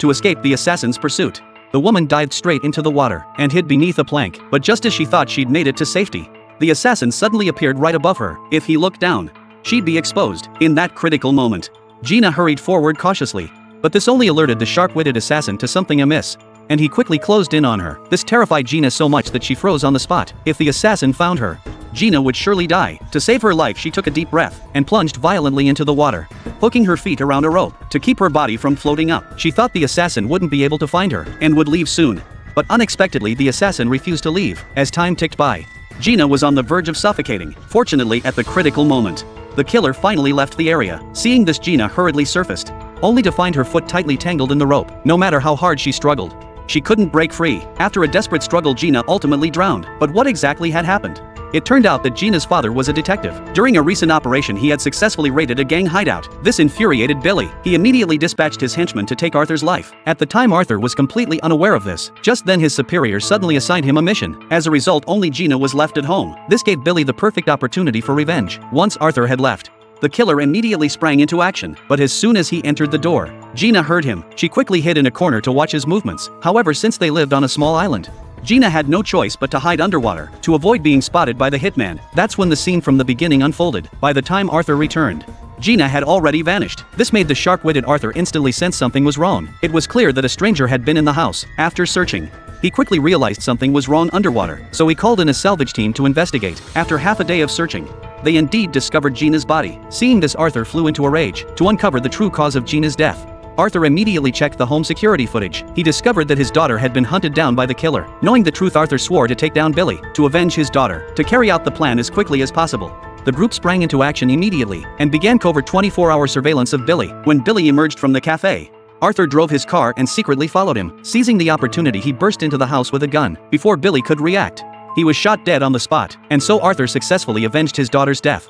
to escape the assassin's pursuit. The woman dived straight into the water and hid beneath a plank, but just as she thought she'd made it to safety, the assassin suddenly appeared right above her. If he looked down, she'd be exposed. In that critical moment, Gina hurried forward cautiously, but this only alerted the sharp-witted assassin to something amiss, and he quickly closed in on her. This terrified Gina so much that she froze on the spot. If the assassin found her, Gina would surely die. To save her life, she took a deep breath and plunged violently into the water, hooking her feet around a rope to keep her body from floating up. She thought the assassin wouldn't be able to find her and would leave soon, but unexpectedly the assassin refused to leave. As time ticked by, Gina was on the verge of suffocating. Fortunately, at the critical moment, the killer finally left the area. Seeing this, Gina hurriedly surfaced, only to find her foot tightly tangled in the rope. No matter how hard she struggled, she couldn't break free. After a desperate struggle, Gina ultimately drowned. But what exactly had happened? It turned out that Gina's father was a detective. During a recent operation, he had successfully raided a gang hideout. This infuriated Billy. He immediately dispatched his henchman to take Arthur's life. At the time, Arthur was completely unaware of this. Just then, his superior suddenly assigned him a mission. As a result, only Gina was left at home. This gave Billy the perfect opportunity for revenge. Once Arthur had left, the killer immediately sprang into action, but as soon as he entered the door, Gina heard him. She quickly hid in a corner to watch his movements. However, since they lived on a small island, Gina had no choice but to hide underwater to avoid being spotted by the hitman. That's when the scene from the beginning unfolded. By the time Arthur returned, Gina had already vanished. This made the sharp-witted Arthur instantly sense something was wrong. It was clear that a stranger had been in the house. After searching, he quickly realized something was wrong underwater, so he called in a salvage team to investigate. After half a day of searching, they indeed discovered Gina's body. Seeing this, Arthur flew into a rage to uncover the true cause of Gina's death. Arthur immediately checked the home security footage. He discovered that his daughter had been hunted down by the killer. Knowing the truth, Arthur swore to take down Billy, to avenge his daughter, to carry out the plan as quickly as possible. The group sprang into action immediately and began covert 24-hour surveillance of Billy. When Billy emerged from the cafe, Arthur drove his car and secretly followed him. Seizing the opportunity, he burst into the house with a gun. Before Billy could react, he was shot dead on the spot, and so Arthur successfully avenged his daughter's death.